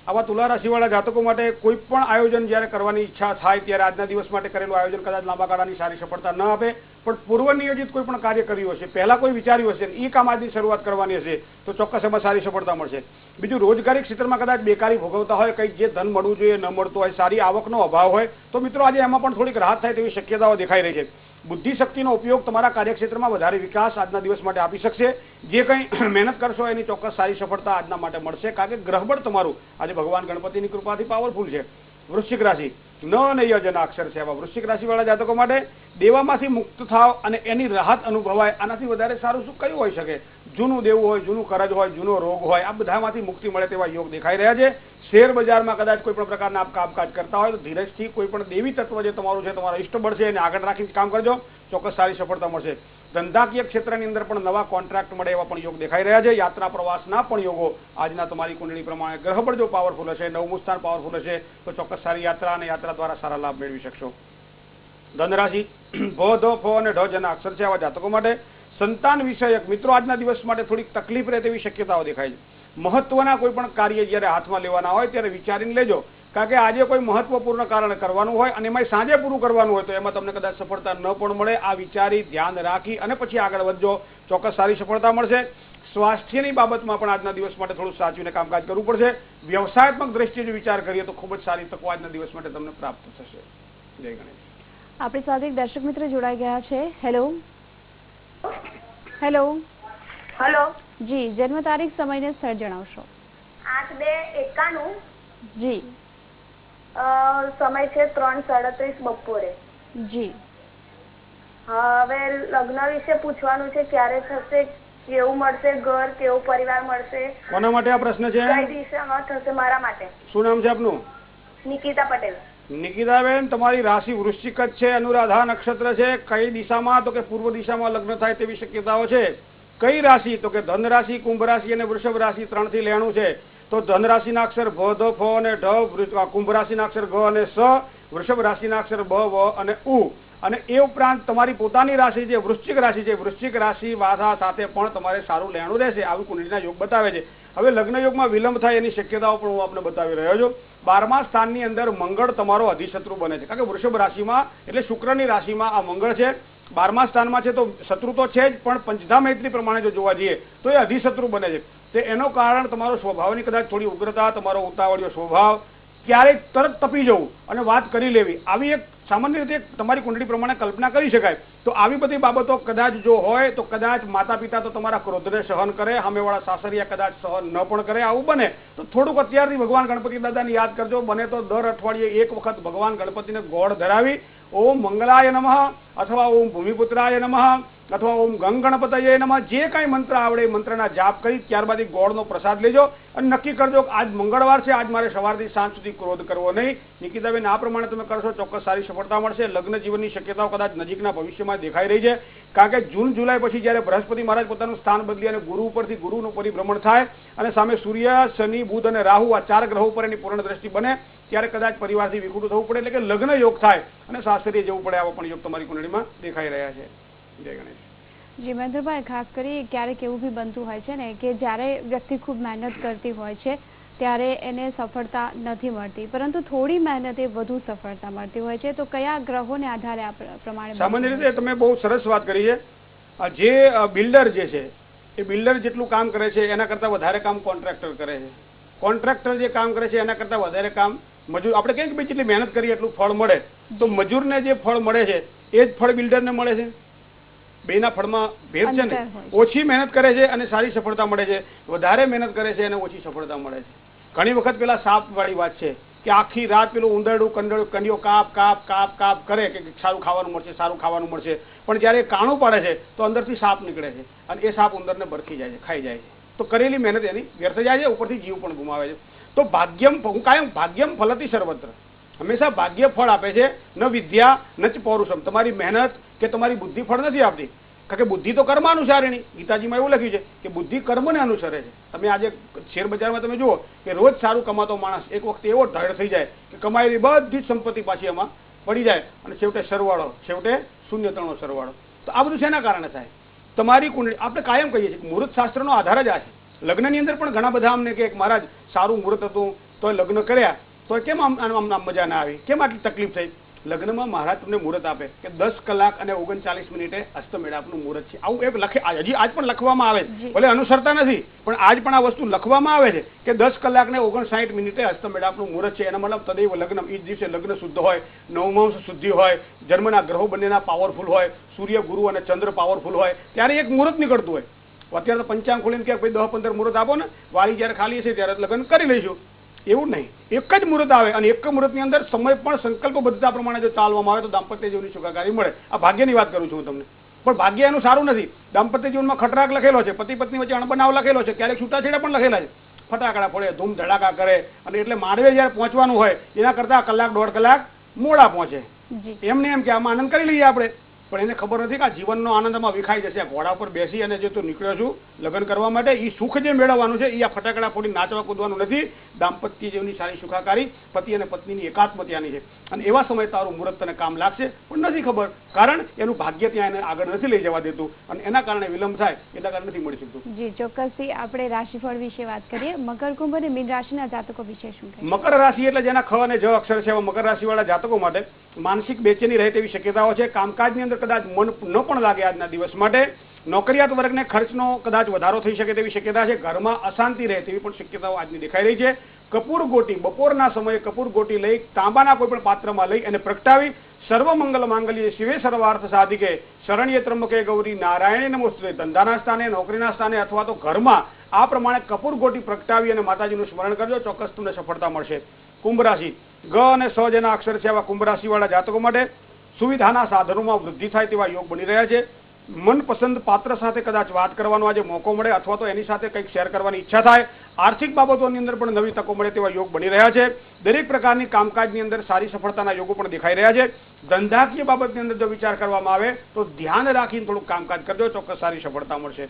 [SPEAKER 2] આવા તુલા રાશિવાળા જાતકો માટે કોઈ પણ આયોજન જ્યારે કરવાની ઈચ્છા થાય ત્યારે આજના દિવસ માટે કરેલું આયોજન કદાચ લાંબા ગાળાની સારી સફળતા ન આપે, પણ પૂર્વ નિયોજિત કોઈ પણ કાર્ય કર્યું હશે, પહેલા કોઈ વિચાર્યું હશે, એ કામ આજની શરૂઆત કરવાની હશે તો ચોક્કસ એમાં સારી સફળતા મળશે. બીજું, રોજગારી ક્ષેત્રમાં કદાચ બેકારી ભોગવતા હોય, કંઈક જે ધન મળવું જોઈએ ન મળતું હોય, સારી આવકનો અભાવ હોય, તો મિત્રો આજે એમાં પણ થોડીક રાહત થાય તેવી શક્યતાઓ દેખાઈ રહી છે. બુદ્ધિ શક્તિનો ઉપયોગ તમારા કાર્યક્ષેત્રમાં વધારે વિકાસ આજના દિવસ માટે આપી શકશે. જે કંઈ મહેનત કરશો એની ચોક્કસ સારી સફળતા આજના માટે મળશે, કારણ કે ગ્રહબળ તમારું આજે ભગવાન ગણપતિની કૃપાથી પાવરફુલ છે. વૃશ્ચિક રાશિ, ન અને ય જેના અક્ષર છે, આવા વૃશ્ચિક રાશિવાળા જાતકો માટે દેવામાંથી મુક્ત થાવ અને એની રાહત અનુભવાય, આનાથી વધારે સારું શું કયું હોઈ શકે? જૂનું દેવું હોય, જૂનું કરજ હોય, જૂનો રોગ હોય, આ બધામાંથી મુક્તિ મળે તેવા યોગ દેખાઈ રહ્યા છે. શેર બજારમાં કદાચ કોઈ પણ પ્રકારના આપ કામકાજ કરતા હોય તો ધીરજથી કોઈ પણ દેવી તત્વ જે તમારું છે, તમારા ઇષ્ટબળ છે, એને આગળ રાખીને કામ કરજો, ચોક્કસ સારી સફળતા મળશે. ધંધાકીય ક્ષેત્રની અંદર પણ નવા કોન્ટ્રાક્ટ મળે એવા પણ યોગ દેખાઈ રહ્યા છે. યાત્રા પ્રવાસના પણ યોગો આજના તમારી કુંડળી પ્રમાણે ગ્રહબળ જો પાવરફુલ હશે, નવમું સ્થાન પાવરફુલ હશે તો ચોક્કસ સારી યાત્રા અને યાત્રા દ્વારા સારા લાભ મેળવી શકશો. ધનરાશિ, ભ, ધ, ફ અને ઢ જેના અક્ષર છે, આવા જાતકો માટે સંતાન વિષયક મિત્રો આજના દિવસ માટે થોડીક તકલીફ રહે તેવી શક્યતાઓ દેખાય છે. મહત્વના કોઈ પણ કાર્ય જ્યારે હાથમાં લેવાના હોય ત્યારે વિચારીને લેજો, કારણ કે આજે કોઈ મહત્વપૂર્ણ કારણ કરવાનું હોય અને એમાં સાંજે પૂરું કરવાનું હોય તો એમાં તમને કદાચ સફળતા ન પણ મળે. આ વિચારી ધ્યાન રાખી અને પછી આગળ વધજો, ચોક્કસ સારી સફળતા મળશે. સ્વાસ્થ્યની બાબતમાં પણ આજના દિવસ માટે થોડું સાચવીને કામકાજ કરવું પડશે. વ્યવસાયાત્મક દ્રષ્ટિએ જો વિચાર કરીએ તો ખૂબ જ સારી તકો આજના દિવસ માટે તમને પ્રાપ્ત થશે. જય ગણેશ.
[SPEAKER 1] આપણી સાથે એક દર્શક મિત્ર જોડાઈ ગયા છે. હેલો. હેલો.
[SPEAKER 3] હેલો.
[SPEAKER 1] જી, જન્મ તારીખ, સમય ને સ્થળ જણાવશો?
[SPEAKER 3] 8/2/91.
[SPEAKER 1] જી.
[SPEAKER 3] સમય છે 3:37 બપોરે.
[SPEAKER 1] જી.
[SPEAKER 3] હવે લગ્ન વિશે પૂછવાનું છે, ક્યારે થશે, કેવું મળશે ઘર, કેવો પરિવાર મળશે?
[SPEAKER 2] કોના માટે આ પ્રશ્ન છે?
[SPEAKER 3] કઈ દિશામાં થશે મારા માટે?
[SPEAKER 2] શું નામ છે આપનું?
[SPEAKER 3] નિકિતા પટેલ.
[SPEAKER 2] નિકિતાબેન, તમારી રાશિ વૃશ્ચિક જ છે, અનુરાધા નક્ષત્ર છે. કઈ દિશામાં? તો કે પૂર્વ દિશામાં લગ્ન થાય તેવી શક્યતાઓ છે. કઈ રાશિ? તો કે ધન રાશિ, કુંભ રાશિ અને વૃષભ રાશિ 3 થી લેણું છે. તો ધન રાશિના અક્ષર ભ, ધ, ફ અને ઢ, કુંભ રાશિના અક્ષર ગ અને સ, વૃષભ રાશિના અક્ષર બ, વ અને ઉ. અને એ ઉપરાંત તમારી પોતાની રાશિ જે વૃશ્ચિક રાશિ છે, વૃશ્ચિક રાશિ વાસા સાથે પણ તમારે સારું લેણું રહેશે, આવી કુંડળીના યોગ બતાવે છે. હવે લગ્ન યોગમાં વિલંબ થાય એની શક્યતાઓ પણ હું આપને બતાવી રહ્યો છું. 12મા સ્થાનની અંદર મંગળ તમારો અધિશત્રુ બને છે, કારણ કે વૃષભ રાશિમાં એટલે શુક્રની રાશિમાં આ મંગળ છે. 12મા સ્થાનમાં છે તો શત્રુ તો છે જ, પણ પંચધા મૈત્રી પ્રમાણે જો જોવા જઈએ તો એ અધિશત્રુ બને છે. તે એનું કારણ તમારો સ્વભાવની કદાચ થોડી ઉગ્રતા, તમારો ઉતાવળિયો સ્વભાવ, ક્યારેક તરત તપી જવું અને વાત કરી લેવી, આવી એક સામાન્ય રીતે તમારી કુંડળી પ્રમાણે કલ્પના કરી શકાય. તો આવી બધી બાબતો કદાચ જો હોય તો કદાચ માતા પિતા તો તમારા ક્રોધને સહન કરે, સામેવાળા સાસરિયા કદાચ સહન ન પણ કરે. આવું બને તો થોડુંક અત્યારથી ભગવાન ગણપતિ દાદાને યાદ કરજો. બને તો દર અઠવાડિયે એક વખત ભગવાન ગણપતિને ગોળ ધરાવી ઓમ મંગલાય નમઃ અથવા ઓમ ભૂમિપુત્રાય નમઃ અથવા ઓમ ગંગ ગણપતયે નમઃ જે કાંઈ મંત્ર આવડે એ મંત્રના જાપ કરી ત્યારબાદ એ ગોળનો પ્રસાદ લેજો અને નક્કી કરજો કે આજ મંગળવાર છે, આજ મારે સવારથી સાંજ સુધી ક્રોધ કરવો નહીં. નિકિતાબેન, આ પ્રમાણે તમે કરશો ચોક્કસ સારી સફળતા મળશે. લગ્ન જીવનની શક્યતાઓ કદાચ નજીકના ભવિષ્યમાં દેખાઈ રહી છે, કારણ કે જૂન જુલાઈ પછી જ્યારે બૃહસ્પતિ મહારાજ પોતાનું સ્થાન બદલી અને ગુરુ ઉપરથી ગુરુનું પરિભ્રમણ થાય અને સામે સૂર્ય, શનિ, બુધ અને રાહુ આ 4 ગ્રહો ઉપર એની પૂર્ણ દ્રષ્ટિ બને ત્યારે કદાચ પરિવારથી વિખૂટું થવું પડે, એટલે કે લગ્ન યોગ થાય અને સાસરીએ જવું પડે. આવા પણ યોગ તમારી કુંડળીમાં દેખાઈ રહ્યા છે. જય ગણેશ.
[SPEAKER 1] જી મહેન્દ્રભાઈ, ખાસ કરી ક્યારેક એવું બી બનતું હોય છે ને કે જ્યારે વ્યક્તિ ખૂબ મહેનત કરતી હોય છે ત્યારે એને સફળતા નથી મળતી, પરંતુ થોડી મહેનતે વધુ સફળતા મળતી હોય છે. તો કયા ગ્રહોને આધારે આ પ્રમાણે?
[SPEAKER 2] સામાન્ય રીતે તમે બહુ સરસ વાત કરી છે. જે બિલ્ડર જે છે એ બિલ્ડર જેટલું કામ કરે છે એના કરતાં વધારે કામ કોન્ટ્રાક્ટર કરે છે. કોન્ટ્રાક્ટર જે કામ કરે છે એના કરતાં વધારે કામ મજૂર. આપણે કહીએ કે ભાઈ જેટલી મહેનત કરીએ એટલું ફળ મળે, તો મજૂરને જે ફળ મળે છે એ જ ફળ બિલ્ડરને મળે છે. બેના ફળમાં ભેદ છે ને. ઓછી મહેનત કરે છે અને સારી સફળતા મળે છે, વધારે મહેનત કરે છે અને ઓછી સફળતા મળે છે. ઘણી વખત પેલા સાપ વાળી વાત છે કે આખી રાત પેલું ઉંદરડું કંડિયો કાપ કાપ કાપ કાપ કરે કે સારું ખાવાનું મળશે, સારું ખાવાનું મળશે, પણ જ્યારે કાણું પાડે છે તો અંદરથી સાપ નીકળે છે અને એ સાપ ઉંદરને બરખી જાય છે, ખાઈ જાય છે. તો કરેલી મહેનત એની વ્યર્થ જાય છે, ઉપરથી જીવ પણ ગુમાવે છે. તો ભાગ્યમ, હું કાયમ ભાગ્યમ ફલતી સર્વત્ર, હંમેશા ભાગ્ય ફળ આપે છે. ન વિદ્યા ન ચ પૌરુષમ. તમારી મહેનત કે તમારી બુદ્ધિ ફળ નથી આપતી, કારણ કે બુદ્ધિ તો કર્મ અનુસારિણી. ગીતાજીમાં એવું લખ્યું છે કે બુદ્ધિ કર્મને અનુસરે છે. તમે આજે શેર બજારમાં તમે જુઓ કે રોજ સારું કમાતો માણસ એક વખતે એવો ઢળ થઈ જાય કે કમાયેલી બધી જ સંપત્તિ પાછી એમાં પડી જાય અને છેવટે સરવાળો, છેવટે શૂન્યતણો સરવાળો. તો આ બધું શેના કારણે થાય? તમારી કુંડળી. આપણે કાયમ કહીએ છીએ કે મુહૂર્ત શાસ્ત્રનો આધાર જ આ છે. લગ્નની અંદર પણ ઘણા બધા અમને કે મહારાજ સારું મુહૂર્ત હતું તો લગ્ન કર્યા તો કેમ આમ મજા ના આવી, કેમ આટલી તકલીફ થઈ? લગ્નમાં મહારાજ તમને મુહૂર્ત આપે કે 10 કલાક અને 39 મિનિટે હસ્તમેળાપનું મુહૂર્ત છે. આવું એક લખે, હજી આજ પણ લખવામાં આવે છે, ભલે અનુસરતા નથી પણ આજ પણ આ વસ્તુ લખવામાં આવે છે કે 10 કલાક ને 59 મિનિટે હસ્તમેળાપનું મુહૂર્ત છે. એના મતલબ તદૈવ લગ્ન, એ જ દિવસે લગ્ન શુદ્ધ હોય, નવમાંશ શુદ્ધિ હોય, જન્મના ગ્રહો બંનેના પાવરફુલ હોય, સૂર્ય, ગુરુ અને ચંદ્ર પાવરફુલ હોય, ત્યારે એક મુહૂર્ત નીકળતું હોય. અત્યારે તો પંચાંગ ખોલીને કે ભાઈ 10-15 મુહૂર્ત આપો ને, વાળી જ્યારે ખાલી છે ત્યારે લગ્ન કરી લઈશું. એવું નહીં, એક જ મુહૂર્ત આવે અને એક મુહૂર્તની અંદર સમય પણ સંકલ્પબદ્ધતા પ્રમાણે જો ચાલવામાં આવે તો દાંપત્ય જીવનની સુખાકારી મળે. આ ભાગ્યની વાત કરું છું હું તમને, પણ ભાગ્ય એનું સારું નથી. દાંપત્ય જીવનમાં ખટરાક લખેલો છે, પતિ પત્ની વચ્ચે અણબનાવ લખેલો છે, ક્યારેક છૂટાછેડા પણ લખેલા છે. ફટાકડા ફોડે, ધૂમ ધડાકા કરે અને એટલે માળવે જ્યારે પહોંચવાનું હોય એના કરતાં કલાક 1.5 કલાક મોડા પહોંચે. એમને એમ કે આમાં આનંદ કરી લઈએ આપણે, પણ એને ખબર નથી કે આ જીવનનો આનંદમાં વિખાઈ જશે. ઘોડા ઉપર બેસી અને જે તું નીકળ્યો છું લગ્ન કરવા માટે, એ સુખ જે મેળવવાનું છે એ આ ફટાકડા ફોડી નાચવા કૂદવાનું નથી. દાંપત્ય જીવનની સારી સુખાકારી પતિ અને પત્નીની એકાત્મત્યાની છે અને એવા સમયે તારું મુહૂર્ત તને કામ લાગશે, પણ નથી ખબર, કારણ એનું ભાગ્ય ત્યાં એને આગળ નથી લઈ જવા દેતું અને એના કારણે વિલંબ થાય, એટલા કારણે નથી મળી શકતું.
[SPEAKER 1] જી ચોક્કસથી આપણે રાશિફળ વિશે વાત કરીએ. મકર, કુંભ અને મીન રાશિના જાતકો વિશે શું કહેશો?
[SPEAKER 2] મકર રાશિ એટલે જેના ખ અને જ અક્ષર છે એવા મકર રાશિવાળા જાતકો માટે માનસિક બેચેની રહે તેવી શક્યતાઓ છે. કામકાજની અંદર કદાચ મન ન પણ લાગે આજના દિવસ માટે. નોકરિયાત વર્ગને ખર્ચનો કદાચ વધારો થઈ શકે તેવી શક્યતા છે. ઘરમાં અશાંતિ રહે તેવી પણ શક્યતાઓ આજની દેખાઈ રહી છે. કપૂર ગોટી, બપોરના સમયે કપૂર ગોટી લઈ તાંબાના કોઈ પણ પાત્રમાં લઈ અને પ્રગટાવી સર્વમંગલ માંગલ્ય શિવે સર્વાર્થ સાધિકે શરણ્ય ત્રંબકે ગૌરી નારાયણે નમોસ્તુતે. ધંધાના સ્થાને, નોકરીના સ્થાને અથવા તો ઘરમાં આ પ્રમાણે કપૂર ગોટી પ્રગટાવી અને માતાજીનું સ્મરણ કરજો, ચોક્કસ તમને સફળતા મળશે. કુંભ રાશિ, ગ અને સ જેના અક્ષર છે આવા કુંભ રાશિવાળા જાતકો માટે સુવિધાના સાધનોમાં વૃદ્ધિ થાય તેવા યોગ બની રહ્યા છે. મનપસંદ પાત્ર સાથે કદાચ વાત કરવાનો આજે મોકો મળે અથવા તો એની સાથે કંઈક શેર કરવાની ઈચ્છા થાય. આર્થિક બાબતોની અંદર પણ નવી તકો મળે તેવા યોગ બની રહ્યા છે. દરેક પ્રકારની કામકાજની અંદર સારી સફળતાના યોગો પણ દેખાઈ રહ્યા છે. ધંધાકીય બાબતની અંદર જો વિચાર કરવામાં આવે તો ધ્યાન રાખીને થોડુંક કામકાજ કરજો, ચોક્કસ સારી સફળતા મળશે.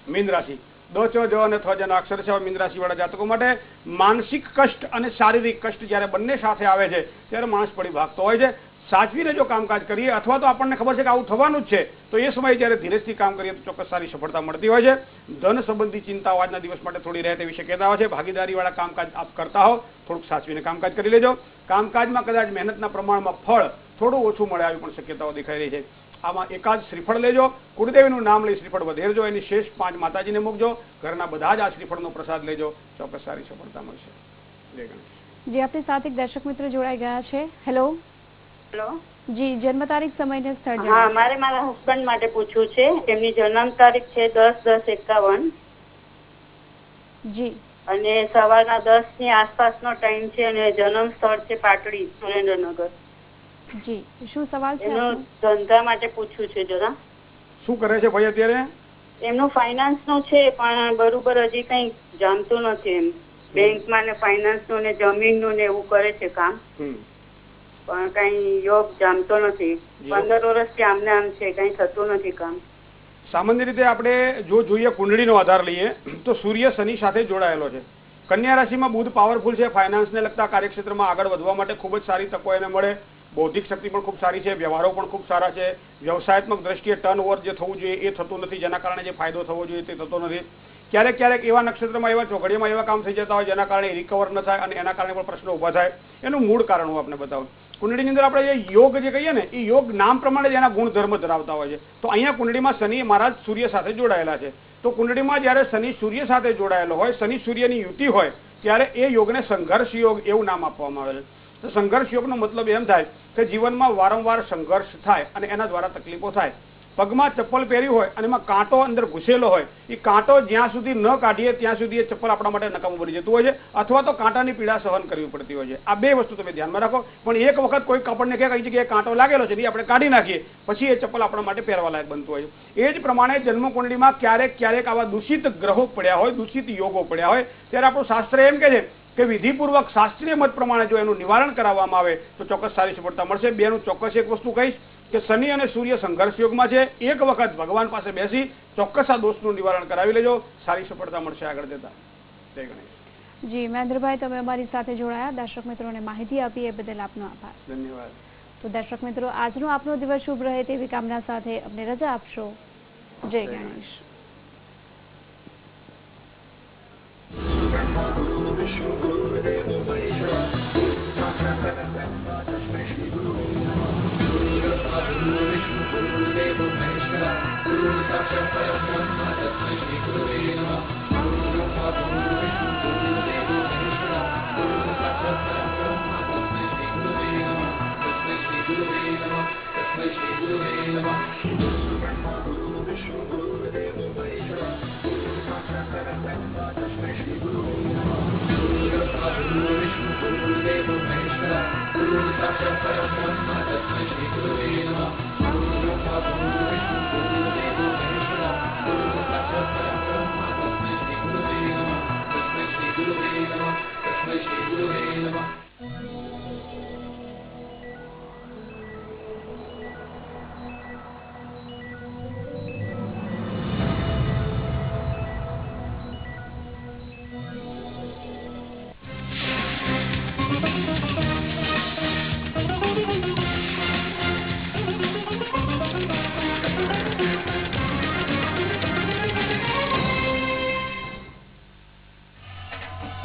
[SPEAKER 2] મીન રાશિ, દ, ચ, જ અને થ જેના અક્ષર છે મીન રાશિવાળા જાતકો માટે માનસિક કષ્ટ અને શારીરિક કષ્ટ જ્યારે બંને સાથે આવે છે ત્યારે માણસ પડી ભાગતો હોય છે. સાચવીને જો કામકાજ કરીએ અથવા તો આપણને ખબર છે કે આવું થવાનું જ છે તો એ સમયે જ્યારે ધીરજથી કામ કરીએ તો ચોક્કસ સારી સફળતા મળતી હોય છે. ધન સંબંધી ચિંતાઓ આજના દિવસ માટે થોડી રહે તેવી શક્યતાઓ છે. ભાગીદારીવાળા કામકાજ આપ કરતા હો, થોડુંક સાચવીને કામકાજ કરી લેજો. કામકાજમાં કદાચ મહેનતના પ્રમાણમાં ફળ થોડું ઓછું મળે આવી પણ શક્યતાઓ દેખાઈ રહી છે. આમાં એકાદ શ્રીફળ લેજો, કુળદેવીનું નામ લઈ શ્રીફળ વધેરજો, એની શેષ 5 માતાજીને મૂકજો, ઘરના બધા જ આ શ્રીફળનો પ્રસાદ લેજો, ચોક્કસ સારી સફળતા મળશે. જય ગણેશ.
[SPEAKER 1] જે આપણી સાથે દર્શક મિત્ર જોડાઈ ગયા છે. હેલો
[SPEAKER 16] હેલો
[SPEAKER 1] જી, જન્મ તારીખ, સમય ને સ્થળ
[SPEAKER 16] હા,
[SPEAKER 1] જણાવો.
[SPEAKER 16] મારે મારા હસબન્ડ માટે પૂછવું છે. એમની જન્મ તારીખ છે 10/10/51
[SPEAKER 1] જી
[SPEAKER 16] અને સવારના 10 ની આસપાસનો ટાઈમ છે અને જન્મ સ્થળ છે પાટડી, સુરેન્દ્રનગર.
[SPEAKER 1] જી, શું સવાલ છે
[SPEAKER 16] એમનો
[SPEAKER 1] આપનો?
[SPEAKER 16] ધંધા માટે પૂછવું છે જરા.
[SPEAKER 2] શું કરે છે ભાઈ અત્યારે?
[SPEAKER 16] એમનું ફાઇનાન્સ નું છે પણ બરોબર હજી કઈ જાણતું નથી. એમ બેંકમાં ને ફાઇનાન્સ નું ને જમીન નું ને એવું કરે છે કામ, પણ કઈ યોગ જામતો નથી. 15 વર્ષથી આમને આમ છે, કઈ થતું નથી કામ.
[SPEAKER 2] સામાન્ય રીતે આપણે જો જોઈએ કુંડળીનો આધાર લઈએ તો સૂર્ય શનિ સાથે જોડાયેલો છે. કન્યા રાશિમાં બુધ પાવરફુલ છે. ફાઇનાન્સને લગતા કાર્યક્ષેત્રમાં આગળ વધવા માટે ખૂબ જ સારી તકો એને મળે. બૌદ્ધિક શક્તિ પણ ખૂબ સારી છે. વ્યવહારો પણ ખૂબ સારા છે. વ્યવસાયાત્મક દ્રષ્ટિએ ટર્નઓવર જે થવું જોઈએ એ થતું નથી, જેના કારણે જે ફાયદો થવો જોઈએ તે થતો નથી. ક્યારેક ક્યારેક એવા નક્ષત્રમાં, એવા ચોઘડિયામાં એવા કામ થઈ જતા હોય જેના કારણે રિકવર ન થાય અને એના કારણે પણ પ્રશ્નો ઊભા થાય. એનું મૂળ કારણ હું આપને બતાવું. કુંડળીની અંદર આપણે જે યોગ જે કહીએ ને, એ યોગ નામ પ્રમાણે જ એના ગુણધર્મ ધરાવતા હોય છે. તો અહીંયા કુંડળીમાં શનિ મહારાજ સૂર્ય સાથે જોડાયેલા છે. તો કુંડળીમાં જ્યારે શનિ સૂર્ય સાથે જોડાયેલો હોય, શનિ સૂર્યની યુતિ હોય, ત્યારે એ યોગને સંઘર્ષ યોગ એવું નામ આપવામાં આવે છે. તો સંઘર્ષ યોગનો મતલબ એમ થાય કે જીવનમાં વારંવાર સંઘર્ષ થાય અને એના દ્વારા તકલીફો થાય. પગમાં ચપ્પલ પહેર્યું હોય અને એમાં કાંટો અંદર ઘૂસેલો હોય, એ કાંટો જ્યાં સુધી ન કાઢીએ ત્યાં સુધી એ ચપ્પલ આપણા માટે નકામું બની જતું હોય છે, અથવા તો કાંટાની પીડા સહન કરવી પડતી હોય છે. આ બે વસ્તુ તમે ધ્યાનમાં રાખો. પણ એક વખત કોઈ આપણને કહે કઈ જગ્યાએ કાંટો લાગેલો છે, એ આપણે કાઢી નાખીએ, પછી એ ચપ્પલ આપણા માટે પહેરવા લાયક બનતું હોય છે. એ જ પ્રમાણે જન્મકુંડળીમાં ક્યારેક ક્યારેક આવા દૂષિત ગ્રહો પડ્યા હોય, દૂષિત યોગો પડ્યા હોય, ત્યારે આપણું શાસ્ત્ર એમ કહે છે કે વિધિપૂર્વક શાસ્ત્રીય મત પ્રમાણે જો એનું નિવારણ કરવામાં આવે તો ચોક્કસ સારી સફળતા મળશે. બેનું ચોક્કસ એક વસ્તુ કહીશ કે શનિ અને સૂર્ય સંઘર્ષ યોગમાં છે. એક વખત ભગવાન પાસે બેસી ચોક્કસ આ દોષનું નિવારણ કરાવી લેજો, સારી સફળતા મળશે આગળ જતા. જય ગણેશ.
[SPEAKER 1] જી મહેન્દ્રભાઈ, તમે અમારી સાથે જોડાયા, દર્શક મિત્રોને માહિતી આપી એ બદલ આપનો આભાર.
[SPEAKER 2] ધન્યવાદ.
[SPEAKER 1] તો દર્શક મિત્રો, આજનો આપનો દિવસ શુભ રહે તેવી કામના સાથે અમને રજા આપશો. જય ગણેશ.